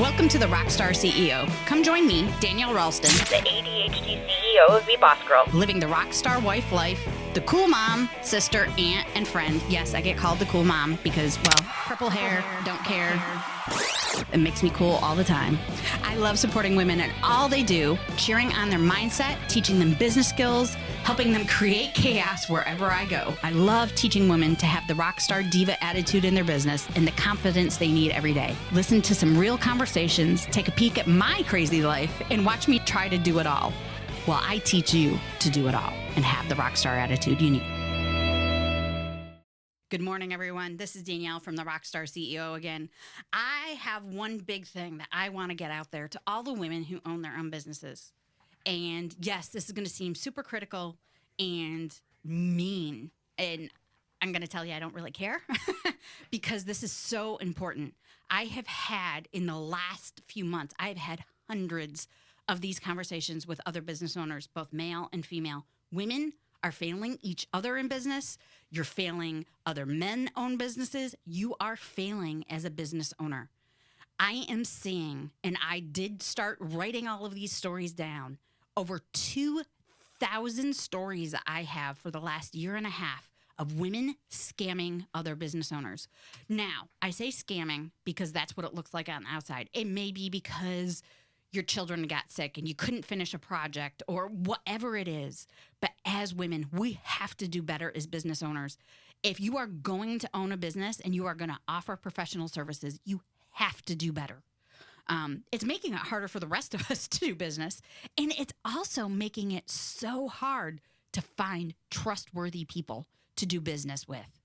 Welcome to the Rockstar CEO. Come join me, Danielle Ralston, the ADHD CEO of the Boss Girl. living the rockstar wife life, the cool mom, sister, aunt, and friend. Yes, I get called the cool mom because, well, purple hair, don't care. It makes me cool all the time. I love supporting women in all they do, cheering on their mindset, teaching them business skills, helping them create chaos wherever I go. I love teaching women to have the rockstar diva attitude in their business and the confidence they need every day. Listen to some real conversations, take a peek at my crazy life, and watch me try to do it all while I teach you to do it all and have the rockstar attitude you need. Good morning, everyone. This is Danielle from the Rockstar CEO again. I have one big thing that I want to get out there to all the women who own their own businesses. And yes, this is going to seem super critical and mean. And I'm going to tell you I don't really care because this is so important. I have had, in the last few months, I've had hundreds of these conversations with other business owners, both male and female. Women are failing each other in business. You're failing other men-owned businesses. You are failing as a business owner. I am seeing, and I did start writing all of these stories down, over 2,000 stories I have for the last year and a half of women scamming other business owners. Now, I say scamming because that's what it looks like on the outside. It may be because your children got sick and you couldn't finish a project or whatever it is. But as women, we have to do better as business owners. If you are going to own a business and you are going to offer professional services, you have to do better. It's making it harder for the rest of us to do business. And it's also making it so hard to find trustworthy people to do business with.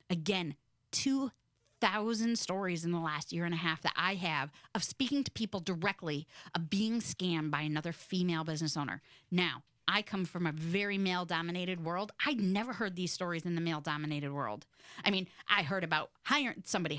Again, 2,000 stories in the last year and a half that I have of speaking to people directly of being scammed by another female business owner. Now, I come from a very male-dominated world. I'd never heard these stories in the male-dominated world. I mean, I heard about hired somebody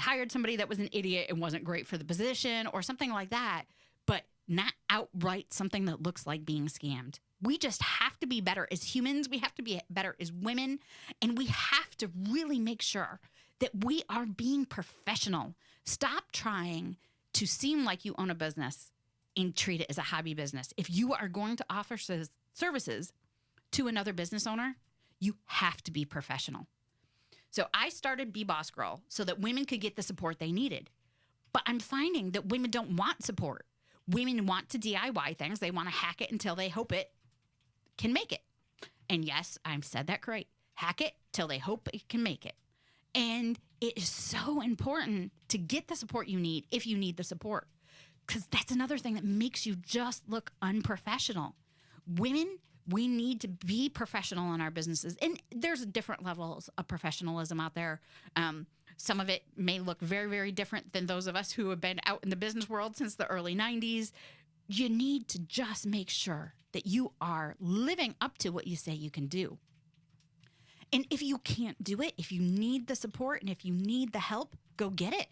that was an idiot and wasn't great for the position or something like that, but not outright something that looks like being scammed. We just have to be better as humans. We have to be better as women, and we have to really make sure that we are being professional. Stop trying to seem like you own a business and treat it as a hobby business. If you are going to offer services to another business owner, you have to be professional. So I started Be Boss Girl so that women could get the support they needed. But I'm finding that women don't want support. Women want to DIY things. They want to hack it until they hope it can make it. And yes, I've said that correct. Hack it till they hope it can make it. And it is so important to get the support you need if you need the support, because that's another thing that makes you just look unprofessional. Women, we need to be professional in our businesses. And there's different levels of professionalism out there. Some of it may look very, very different than those of us who have been out in the business world since the early 90s. You need to just make sure that you are living up to what you say you can do. And if you can't do it, if you need the support and if you need the help, go get it.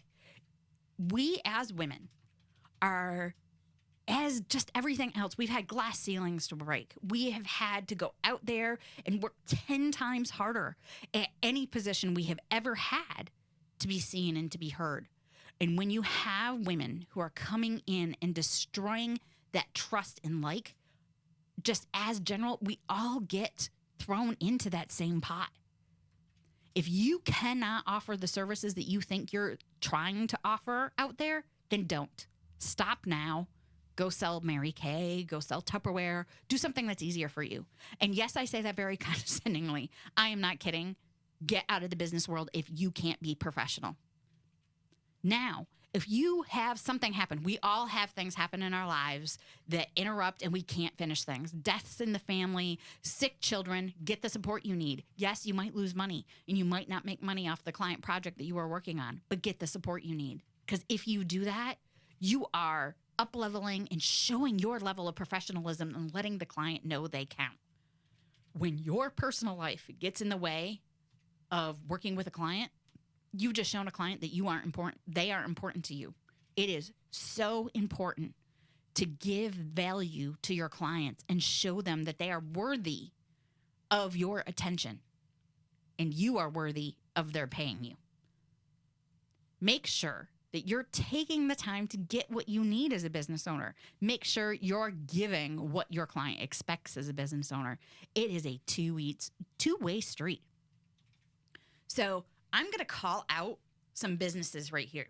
We as women are, as just everything else, we've had glass ceilings to break. We have had to go out there and work 10 times harder at any position we have ever had to be seen and to be heard. And when you have women who are coming in and destroying that trust and like, just as general, we all get thrown into that same pot. If you cannot offer the services that you think you're trying to offer out there, then don't. Stop now. Go sell Mary Kay, go sell Tupperware, do something that's easier for you. And yes, I say that very condescendingly. I am not kidding. Get out of the business world if you can't be professional. Now, if you have something happen, we all have things happen in our lives that interrupt and we can't finish things. Deaths in the family, sick children, get the support you need. Yes, you might lose money and you might not make money off the client project that you are working on, but get the support you need. Because if you do that, you are up-leveling and showing your level of professionalism and letting the client know they count. When your personal life gets in the way of working with a client, you've just shown a client that you aren't important. They are important to you. It is so important to give value to your clients and show them that they are worthy of your attention and you are worthy of their paying you. Make sure that that you're taking the time to get what you need as a business owner. Make sure you're giving what your client expects as a business owner. It is a two-way street. So I'm going to call out some businesses right here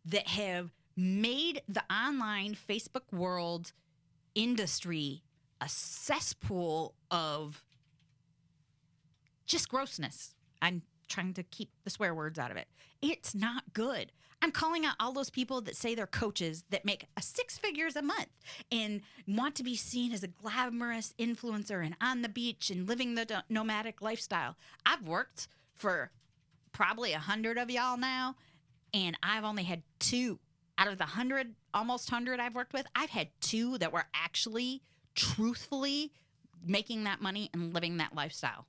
that have made the online Facebook world industry a cesspool of just grossness. I'm trying to keep the swear words out of it. It's not good. I'm calling out all those people that say they're coaches that make six figures a month and want to be seen as a glamorous influencer and on the beach and living the nomadic lifestyle. I've worked for probably 100 of y'all now, and I've only had 2 out of the 100, almost 100 I've worked with. I've had 2 that were actually truthfully making that money and living that lifestyle.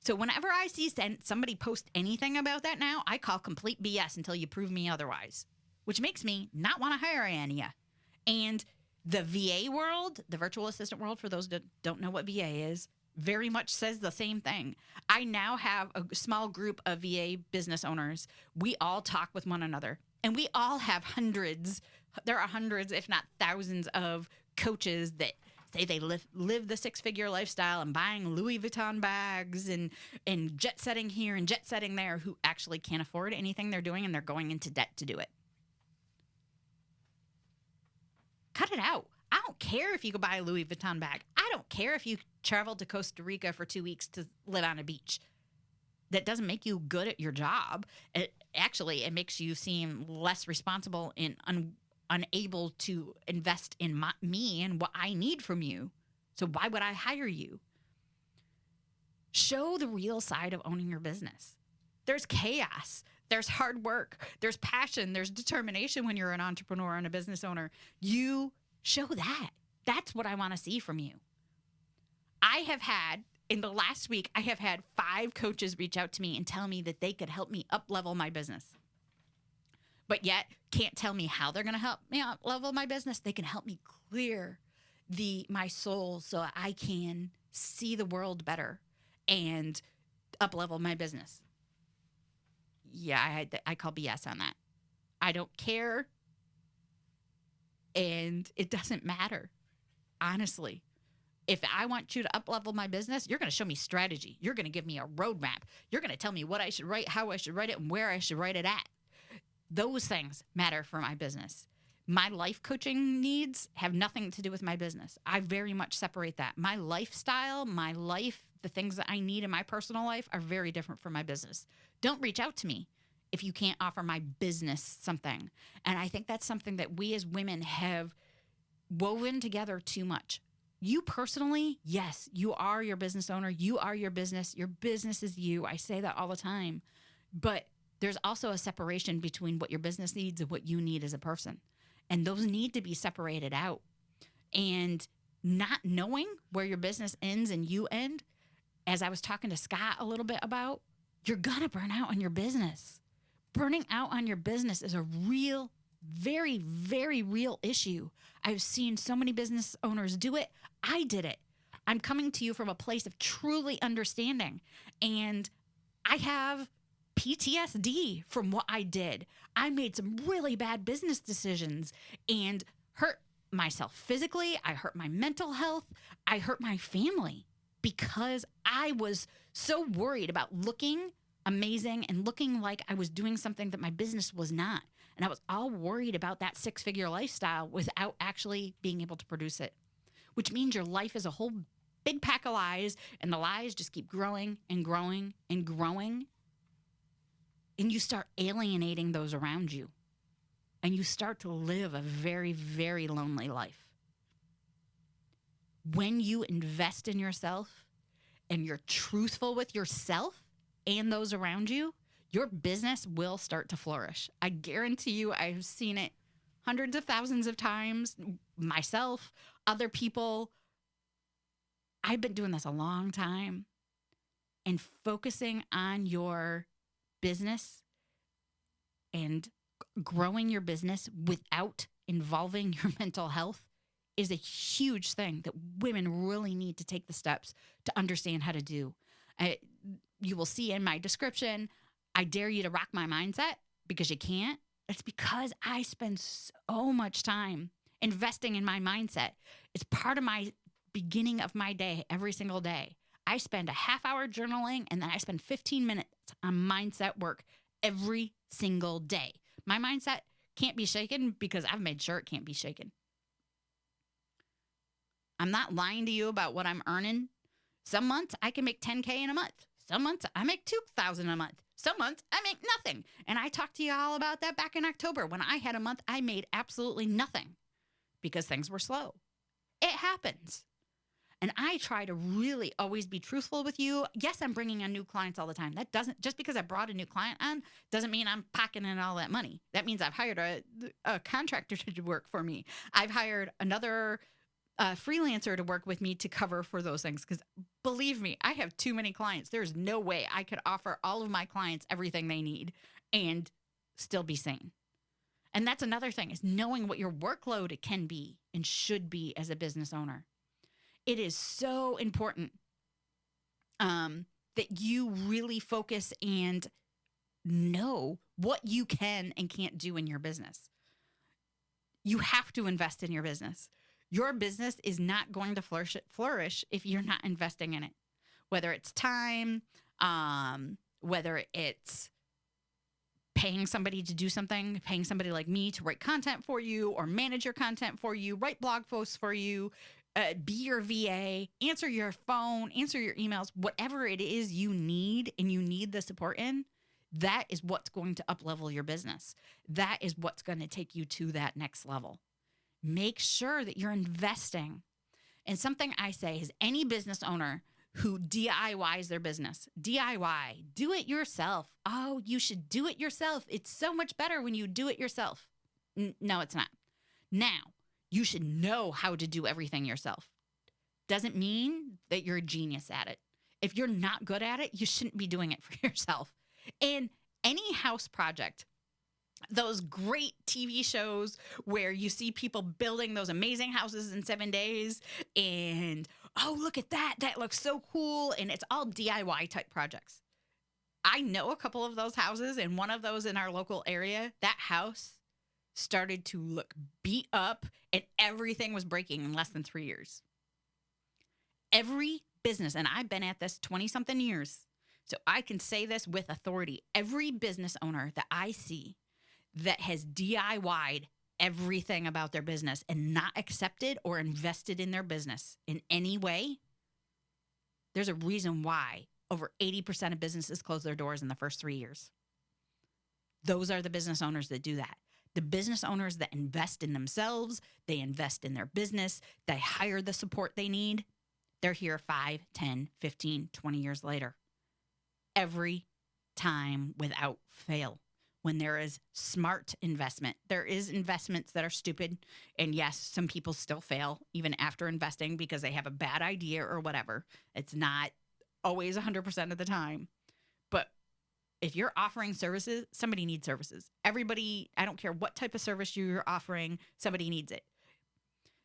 So whenever I see somebody post anything about that now, I call complete BS until you prove me otherwise, which makes me not want to hire any of you. And the VA world, the virtual assistant world, for those that don't know what VA is, very much says the same thing. I now have a small group of VA business owners. We all talk with one another, and we all have hundreds. There are hundreds, if not thousands, of coaches that say they live the six-figure lifestyle and buying Louis Vuitton bags and jet setting here and jet setting there, who actually can't afford anything they're doing, and they're going into debt to do it. Cut it out. I don't care if you go buy a Louis Vuitton bag. I don't care if you travel to Costa Rica for 2 weeks to live on a beach. That doesn't make you good at your job. It makes you seem less responsible and unable to invest in me and what I need from you. So why would I hire you? Show the real side of owning your business. There's chaos. There's hard work. There's passion. There's determination when you're an entrepreneur and a business owner. You show that. That's what I want to see from you. In the last week, I have had 5 coaches reach out to me and tell me that they could help me up-level my business. But yet can't tell me how they're going to help me up-level my business. They can help me clear my soul so I can see the world better and up-level my business. Yeah, I call BS on that. I don't care, and it doesn't matter, honestly. If I want you to up-level my business, you're going to show me strategy. You're going to give me a roadmap. You're going to tell me what I should write, how I should write it, and where I should write it at. Those things matter for my business. My life coaching needs have nothing to do with my business. I very much separate that. My lifestyle, my life, the things that I need in my personal life are very different from my business. Don't reach out to me if you can't offer my business something. And I think that's something that we as women have woven together too much. You personally, yes, you are your business owner. You are your business. Your business is you. I say that all the time. But there's also a separation between what your business needs and what you need as a person. And those need to be separated out. And not knowing where your business ends and you end, as I was talking to Scott a little bit about, you're going to burn out on your business. Burning out on your business is a real, very, very real issue. I've seen so many business owners do it. I did it. I'm coming to you from a place of truly understanding. And I have PTSD from what I did. I made some really bad business decisions and hurt myself physically. I hurt my mental health. I hurt my family because I was so worried about looking amazing and looking like I was doing something that my business was not. And I was all worried about that six-figure lifestyle without actually being able to produce it, which means your life is a whole big pack of lies, and the lies just keep growing and growing and growing. And you start alienating those around you. And you start to live a very, very lonely life. When you invest in yourself and you're truthful with yourself and those around you, your business will start to flourish. I guarantee you, I've seen it hundreds of thousands of times, myself, other people. I've been doing this a long time. And focusing on your business and growing your business without involving your mental health is a huge thing that women really need to take the steps to understand how to do. You will see in my description, I dare you to rock my mindset. because you can't. It's because I spend so much time investing in my mindset. It's part of my beginning of my day every single day. I spend a half hour journaling and then I spend 15 minutes on mindset work every single day. My mindset can't be shaken because I've made sure it can't be shaken. I'm not lying to you about what I'm earning. Some months I can make 10K in a month. Some months I make 2,000 a month. Some months I make nothing. And I talked to you all about that back in October when I had a month I made absolutely nothing because things were slow. It happens. And I try to really always be truthful with you. Yes, I'm bringing on new clients all the time. That doesn't, just because I brought a new client on, doesn't mean I'm pocketing all that money. That means I've hired a contractor to work for me. I've hired another freelancer to work with me to cover for those things. Because believe me, I have too many clients. There's no way I could offer all of my clients everything they need and still be sane. And that's another thing, is knowing what your workload can be and should be as a business owner. It is so important that you really focus and know what you can and can't do in your business. You have to invest in your business. Your business is not going to flourish if you're not investing in it, whether it's time, whether it's paying somebody to do something, paying somebody like me to write content for you or manage your content for you, write blog posts for you, be your VA, answer your phone, answer your emails, whatever it is you need and you need the support in, that is what's going to uplevel your business. That is what's going to take you to that next level. Make sure that you're investing. And something I say is any business owner who DIYs their business, DIY, do it yourself. Oh, you should do it yourself. It's so much better when you do it yourself. No, it's not. Now, you should know how to do everything yourself. Doesn't mean that you're a genius at it. If you're not good at it, you shouldn't be doing it for yourself. And any house project, those great TV shows where you see people building those amazing houses in 7 days and, oh, look at that. That looks so cool. And it's all DIY type projects. I know a couple of those houses, and one of those in our local area, that house started to look beat up and everything was breaking in less than 3 years. Every business, and I've been at this 20 something years, so I can say this with authority. Every business owner that I see that has DIY'd everything about their business and not accepted or invested in their business in any way, there's a reason why over 80% of businesses close their doors in the first 3 years. Those are the business owners that do that. The business owners that invest in themselves, they invest in their business, they hire the support they need. They're here 5, 10, 15, 20 years later. Every time without fail. When there is smart investment, there is investments that are stupid. And yes, some people still fail even after investing because they have a bad idea or whatever. It's not always 100% of the time. But if you're offering services, somebody needs services. Everybody, I don't care what type of service you're offering, somebody needs it.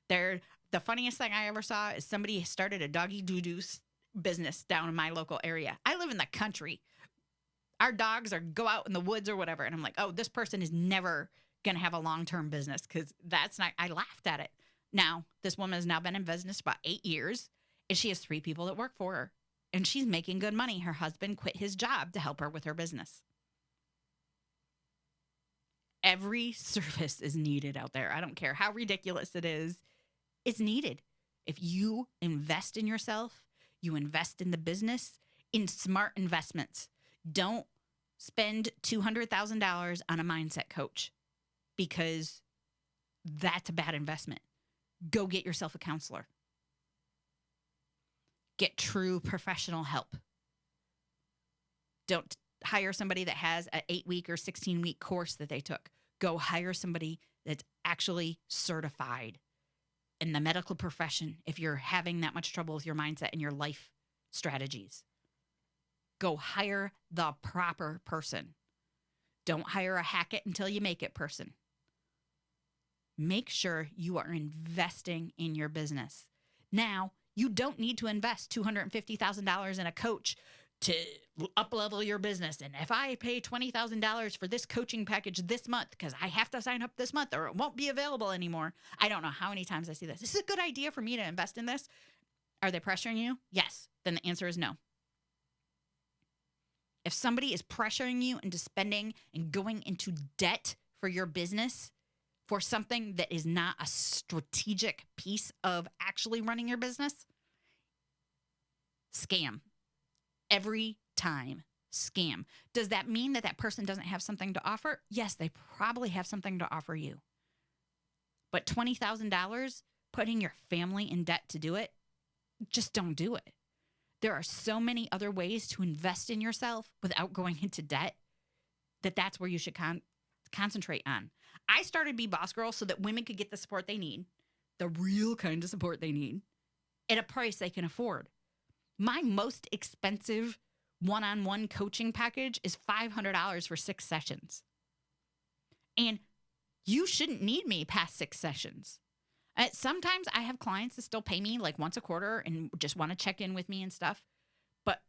The funniest thing I ever saw is somebody started a doggy doo-doo business down in my local area. I live in the country. Our dogs go out in the woods or whatever. And I'm like, oh, this person is never going to have a long-term business because that's not, I laughed at it. Now, this woman has now been in business about 8 years and she has 3 people that work for her. And she's making good money. Her husband quit his job to help her with her business. Every service is needed out there. I don't care how ridiculous it is. It's needed. If you invest in yourself, you invest in the business, in smart investments. Don't spend $200,000 on a mindset coach because that's a bad investment. Go get yourself a counselor. Get true professional help. Don't hire somebody that has an 8-week or 16-week course that they took. Go hire somebody that's actually certified in the medical profession if you're having that much trouble with your mindset and your life strategies. Go hire the proper person. Don't hire a hack it until you make it person. Make sure you are investing in your business. Now, you don't need to invest $250,000 in a coach to uplevel your business. And if I pay $20,000 for this coaching package this month, because I have to sign up this month or it won't be available anymore. I don't know how many times I see this. This is a good idea for me to invest in this. Are they pressuring you? Yes. Then the answer is no. If somebody is pressuring you into spending and going into debt for your business for something that is not a strategic piece of actually running your business, scam. Every time, scam. Does that mean that that person doesn't have something to offer? Yes, they probably have something to offer you. But $20,000, putting your family in debt to do it, just don't do it. There are so many other ways to invest in yourself without going into debt that's where you should concentrate on. I started Be Boss Girl so that women could get the support they need, the real kind of support they need, at a price they can afford. My most expensive one-on-one coaching package is $500 for 6 sessions. And you shouldn't need me past 6 sessions. Sometimes I have clients that still pay me like once a quarter and just want to check in with me and stuff. But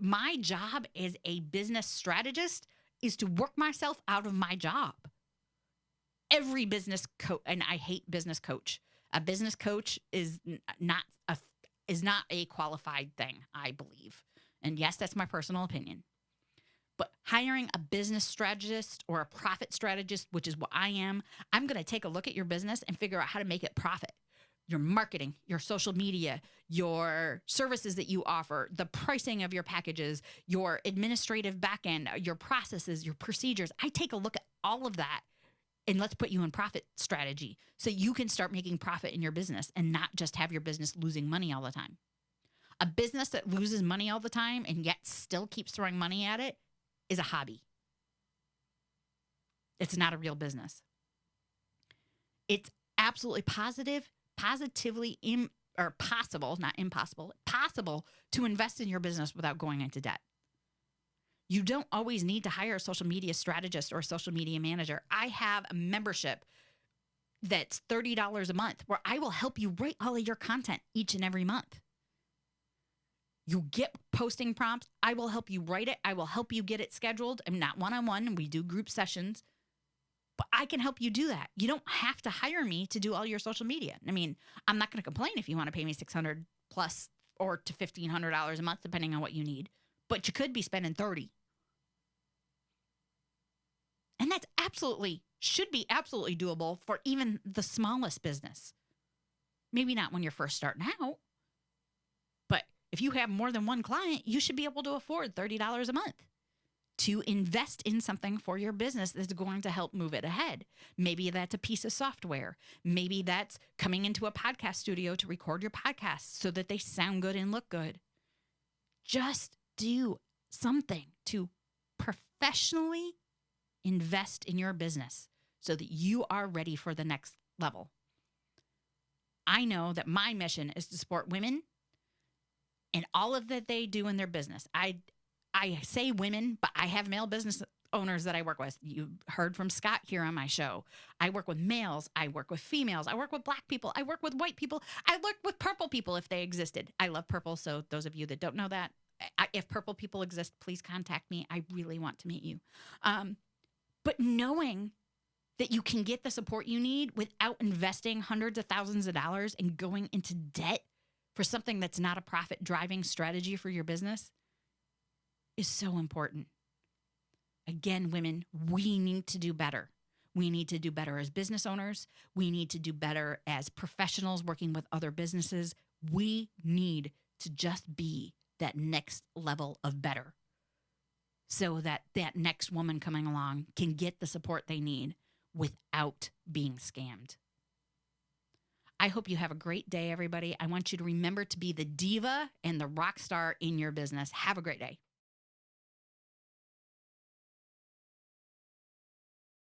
my job as a business strategist is to work myself out of my job. Every business coach, and I hate business coach. A business coach is not a qualified thing, I believe. And yes, that's my personal opinion. But hiring a business strategist or a profit strategist, which is what I am, I'm going to take a look at your business and figure out how to make it profit. Your marketing, your social media, your services that you offer, the pricing of your packages, your administrative backend, your processes, your procedures. I take a look at all of that and let's put you in profit strategy so you can start making profit in your business and not just have your business losing money all the time. A business that loses money all the time and yet still keeps throwing money at it is a hobby. It's not a real business. It's absolutely positively possible, not impossible, possible to invest in your business without going into debt. You don't always need to hire a social media strategist or a social media manager. I have a membership that's $30 a month where I will help you write all of your content each and every month. You get posting prompts. I will help you write it. I will help you get it scheduled. I'm not one-on-one. We do group sessions. But I can help you do that. You don't have to hire me to do all your social media. I mean, I'm not going to complain if you want to pay me $600 plus or to $1,500 a month, depending on what you need. But you could be spending $30. And that's should be absolutely doable for even the smallest business. Maybe not when you're first starting out. But if you have more than one client, you should be able to afford $30 a month to invest in something for your business that's going to help move it ahead. Maybe that's a piece of software. Maybe that's coming into a podcast studio to record your podcasts so that they sound good and look good. Just do something to professionally invest in your business so that you are ready for the next level. I know that my mission is to support women and all of that they do in their business. I say women, but I have male business owners that I work with. You heard from Scott here on my show. I work with males. I work with females. I work with Black people. I work with white people. I work with purple people if they existed. I love purple. So those of you that don't know that, if purple people exist, please contact me. I really want to meet you. But knowing that you can get the support you need without investing hundreds of thousands of dollars and going into debt for something that's not a profit driving strategy for your business is so important. Again, women, we need to do better. We need to do better as business owners. We need to do better as professionals working with other businesses. We need to just be that next level of better so that that next woman coming along can get the support they need without being scammed. I hope you have a great day, everybody. I want you to remember to be the diva and the rock star in your business. Have a great day.